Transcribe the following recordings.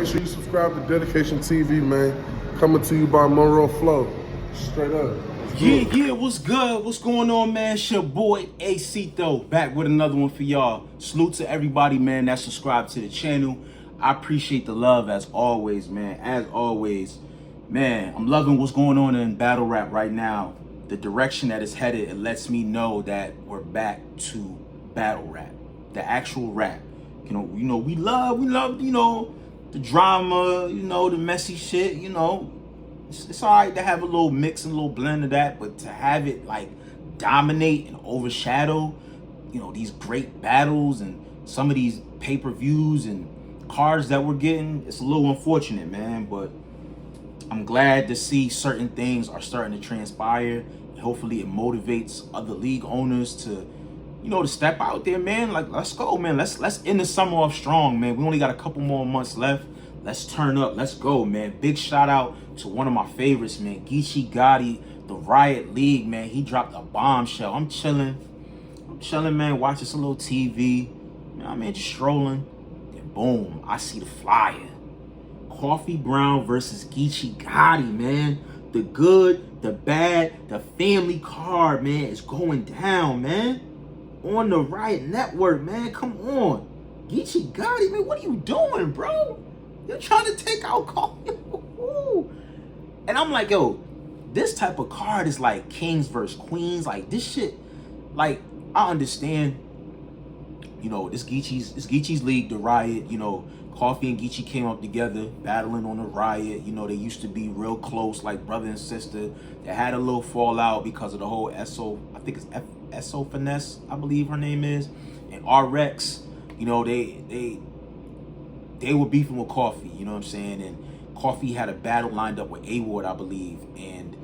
Make sure you subscribe to Dedication TV, man. Coming to you by Monroe Flow. Straight up. Yeah, what's good? What's going on, man? It's your boy Acito back with another one for y'all. Salute to everybody, man, that subscribed to the channel. I appreciate the love as always, man. As always, man, I'm loving what's going on in battle rap right now. The direction that it's headed, it lets me know that we're back to battle rap, the actual rap. We love, the drama, the messy shit, It's all right to have a little mix and a little blend of that, but to have it like dominate and overshadow, these great battles and some of these pay-per-views and cards that we're getting, it's a little unfortunate, man. But I'm glad to see certain things are starting to transpire. Hopefully it motivates other league owners to, to step out there, man. Like, let's go, man. Let's end the summer off strong, man. We only got a couple more months left. Let's turn up. Let's go, man. Big shout out to one of my favorites, man. Geechi Gotti, the Riot League, man. He dropped a bombshell. I'm chilling, man. Watching some little TV. Just strolling. And boom, I see the flyer. Coffee Brown versus Geechi Gotti, man. The good, the bad, the family card, man, is going down, man. On the Riot Network, man. Come on. Geechi Gotti, man, what are you doing, bro? You're trying to take out Coffee. And I'm like, yo, this type of card is like kings versus queens. Like, this shit, like, I understand, this Geechi's league, the Riot, Coffee and Geechi came up together, battling on the Riot. They used to be real close, like brother and sister. They had a little fallout because of the whole I think it's SO Finesse, I believe her name is, and RX. They were beefing with Coffee, you know what I'm saying? And Coffee had a battle lined up with A-Ward, I believe. And,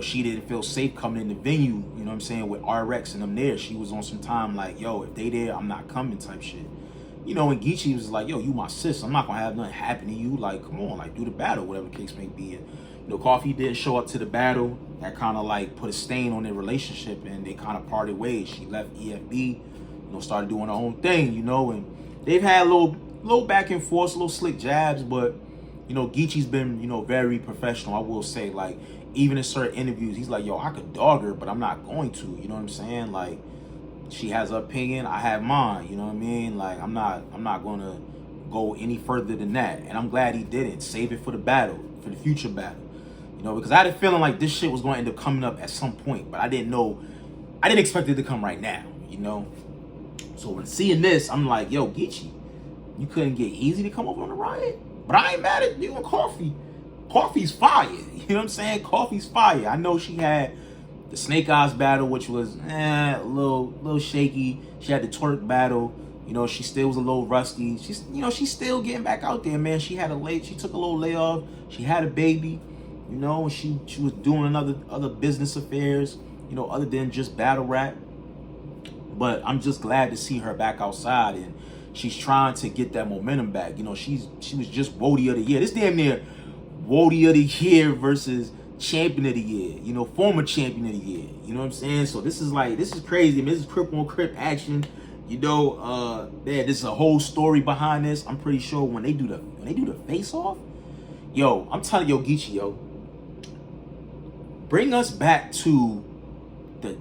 she didn't feel safe coming in the venue, you know what I'm saying, with RX and them there. She was on some time like, yo, if they there, I'm not coming type shit. And Geechi was like, yo, you my sis. I'm not going to have nothing happen to you. Like, come on, like, do the battle, whatever the case may be. And, Coffee didn't show up to the battle. That kind of, like, put a stain on their relationship, and they kind of parted ways. She left EFB, started doing her own thing, and they've had a little back and forth, little slick jabs, but Geechi's been very professional. I will say, like, even in certain interviews, he's like, yo, I could dog her, but I'm not going to, you know what I'm saying? Like, she has her opinion, I have mine, you know what I mean? Like, I'm not gonna go any further than that. And I'm glad he didn't. Save it for the battle, for the future battle, because I had a feeling like this shit was going to end up coming up at some point, but I didn't expect it to come right now, So when seeing this, I'm like, yo, Geechi, you couldn't get easy to come over on the Riot? But I ain't mad at you and Coffee. Coffee's fire. You know what I'm saying? Coffee's fire. I know she had the Snake Eyes battle, which was a little shaky. She had the twerk battle. She still was a little rusty. She's still getting back out there, man. She took a little layoff. She had a baby. She was doing other business affairs, other than just battle rap. But I'm just glad to see her back outside, and she's trying to get that momentum back. She was just Woody of the Year. This damn near Woody of the Year versus Champion of the Year. Former Champion of the Year. You know what I'm saying? So this is crazy. This is Crip on Crip action. This is a whole story behind this. I'm pretty sure when they do the face off, yo, I'm telling you, Geechi, yo, bring us back to the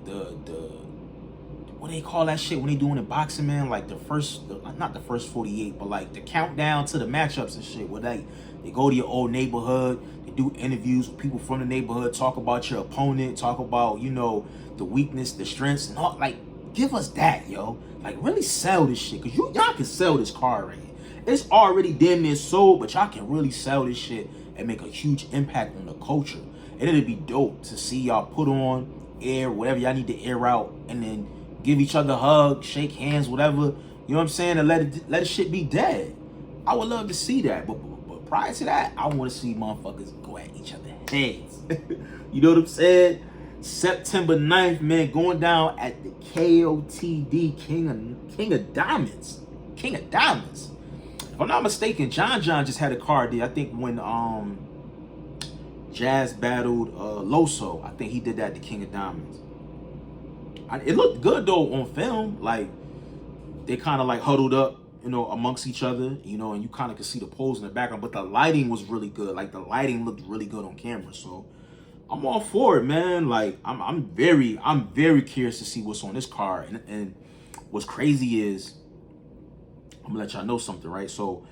what do they call that shit when they doing in boxing, man? Like not the first 48, but like the countdown to the matchups and shit. Where they go to your old neighborhood, they do interviews with people from the neighborhood, talk about your opponent, talk about, the weakness, the strengths, and all. Like, give us that, yo. Like, really sell this shit, because y'all can sell this card right here. It's already damn near sold, but y'all can really sell this shit and make a huge impact on the culture. And it'd be dope to see y'all put on, air, whatever y'all need to air out, and then give each other a hug, shake hands, whatever. You know what I'm saying? And let the shit be dead. I would love to see that. But prior to that, I want to see motherfuckers go at each other's heads. You know what I'm saying? September 9th, man, going down at the KOTD, King of Diamonds. King of Diamonds. If I'm not mistaken, John just had a card there. I think when Jazz battled Loso, I think he did that to King of Diamonds. It looked good though on film. Like, they kind of like huddled up amongst each other, and you kind of could see the poles in the background, but the lighting was really good. Like the lighting looked really good on camera. So I'm all for it, man. Like I'm very curious to see what's on this card. And what's crazy is, I'm gonna let y'all know something, right? So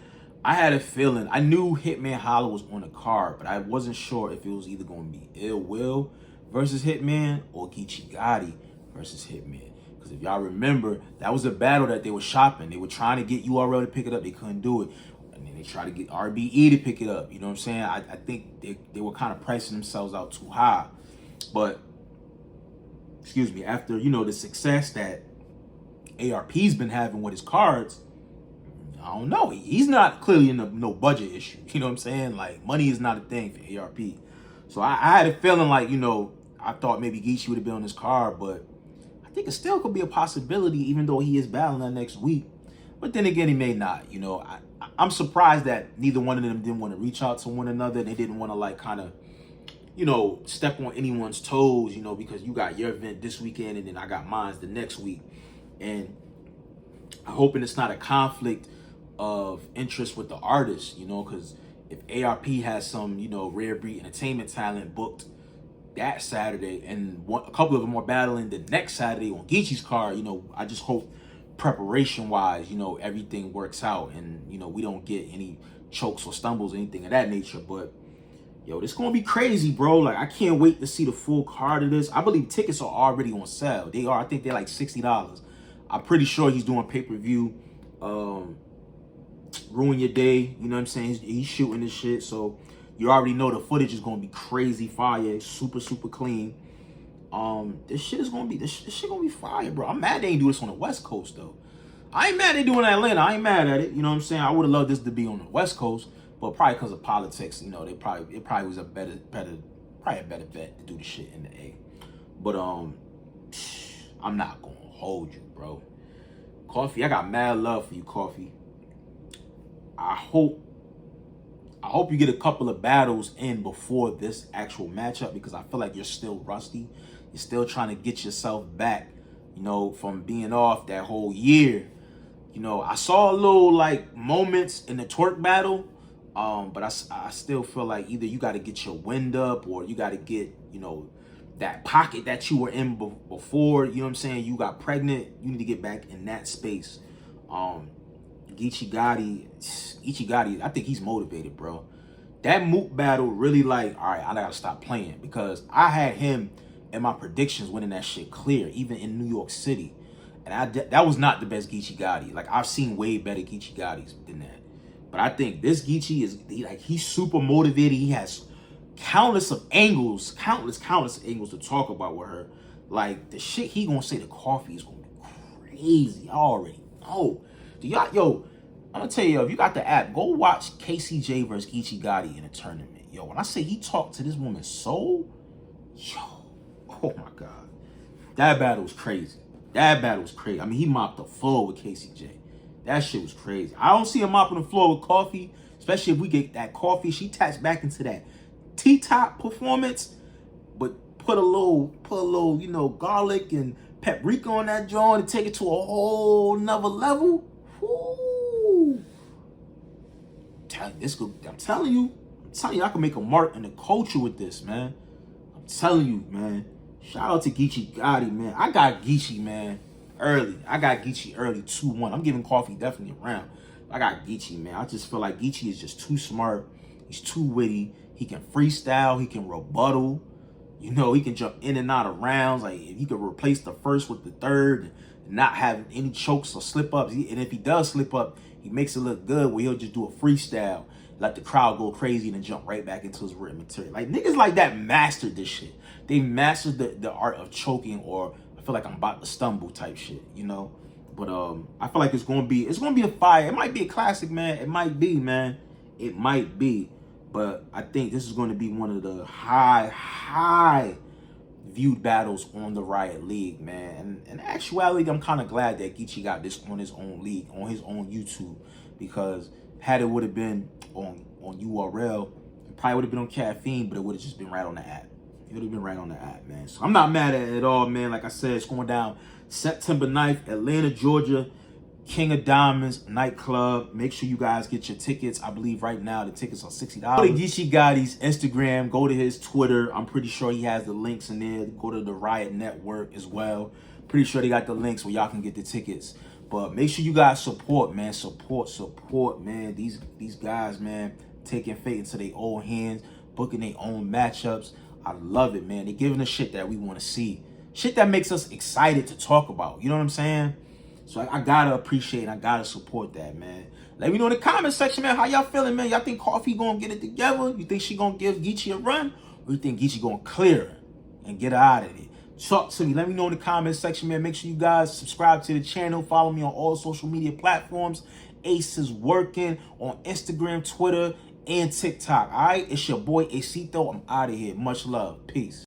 I had a feeling, I knew Hitman Holla was on the card, but I wasn't sure if it was either gonna be Ill Will versus Hitman or Geechi Gotti versus Hitman. Because if y'all remember, that was a battle that they were shopping. They were trying to get URL to pick it up. They couldn't do it. And then they tried to get RBE to pick it up. You know what I'm saying? I think they were kind of pricing themselves out too high. But, excuse me, after, the success that ARP's been having with his cards, I don't know. He's not clearly in no budget issue. You know what I'm saying? Like, money is not a thing for ARP. So I had a feeling like, I thought maybe Geechi would have been on this card, but I think it still could be a possibility, even though he is battling that next week. But then again, he may not. I'm surprised that neither one of them didn't want to reach out to one another. They didn't want to, like, kind of, step on anyone's toes, because you got your event this weekend and then I got mine the next week. And I'm hoping it's not a conflict of interest with the artist, because if ARP has some, rare breed entertainment talent booked that Saturday and a couple of them are battling the next Saturday on Geechi's card, I just hope preparation wise, everything works out and, we don't get any chokes or stumbles or anything of that nature. But yo, this gonna be crazy, bro. Like, I can't wait to see the full card of this. I believe tickets are already on sale. They are. I think they're like $60. I'm pretty sure he's doing pay-per-view. Ruin your day, you know what I'm saying? He's shooting this shit, so you already know the footage is gonna be crazy fire, super clean. This shit gonna be fire, bro. I'm mad they ain't do this on the West Coast though. I ain't mad they do it in Atlanta. I ain't mad at it. You know what I'm saying? I would have loved this to be on the West Coast, but probably because of politics, it probably was a better bet to do the shit in the A. But I'm not gonna hold you, bro. Coffee, I got mad love for you, Coffee. I hope you get a couple of battles in before this actual matchup, because I feel like you're still rusty. You're still trying to get yourself back, from being off that whole year. I saw a little like moments in the twerk battle, but I still feel like either you got to get your wind up or you got to get, that pocket that you were in before. You know what I'm saying? You got pregnant. You need to get back in that space. Geechi Gotti, I think he's motivated, bro. That Mook battle really, like, all right, I gotta stop playing, because I had him in my predictions winning that shit clear, even in New York City. And that was not the best Geechi Gotti. Like, I've seen way better Geechi Gottis than that. But I think this Geechi he's super motivated. He has countless angles to talk about with her. Like, the shit he gonna say to Coffee is gonna be crazy. I already know. Yo, I'm gonna tell you, if you got the app, go watch KCJ versus Geechi Gotti in a tournament. Yo, when I say he talked to this woman's soul, yo, oh my God. That battle was crazy. I mean, he mopped the floor with KCJ. That shit was crazy. I don't see him mopping the floor with Coffee, especially if we get that Coffee. She taps back into that T-top performance, but put a little, garlic and paprika on that joint to take it to a whole nother level. Woo. I'm telling you, I can make a mark in the culture with this, man. I'm telling you, man. Shout out to Geechi Gotti, man. I got Geechi, man, early. 2-1. I'm giving Coffee definitely a round. I got Geechi, man. I just feel like Geechi is just too smart. He's too witty. He can freestyle. He can rebuttal. He can jump in and out of rounds. Like, if he could replace the first with the third and not have any chokes or slip-ups. And if he does slip up, he makes it look good where he'll just do a freestyle, let the crowd go crazy, and then jump right back into his written material. Like, niggas like that mastered this shit. They mastered the art of choking, or I feel like I'm about to stumble type shit, But I feel like it's gonna be a fire. It might be a classic, man. It might be, man. It might be. But I think this is going to be one of the high viewed battles on the Riot League, man. And in actuality, I'm kind of glad that Geechi got this on his own league, on his own YouTube, because had it would have been on URL, it probably would have been on Caffeine, but it would have just been right on the app. It would have been right on the app, man. So I'm not mad at it at all, man. Like I said, it's going down September 9th, Atlanta, Georgia. King of Diamonds nightclub. Make sure you guys get your tickets. I believe right now the tickets are $60. Go to Geechi Gotti's Instagram. Go to his Twitter. I'm pretty sure he has the links in there. Go to the Riot Network as well. Pretty sure they got the links where y'all can get the tickets. But make sure you guys support, man. Support, man. These guys, man, taking fate into their own hands, booking their own matchups. I love it, man. They're giving us shit that we want to see. Shit that makes us excited to talk about. You know what I'm saying? So I gotta appreciate and I gotta support that, man. Let me know in the comment section, man, how y'all feeling, man. Y'all think Coffee gonna get it together? You think she gonna give Geechi a run? Or you think Geechi gonna clear her and get her out of it? Talk to me. Let me know in the comment section, man. Make sure you guys subscribe to the channel. Follow me on all social media platforms. Ace is working on Instagram, Twitter, and TikTok. All right? It's your boy, Acito. I'm out of here. Much love. Peace.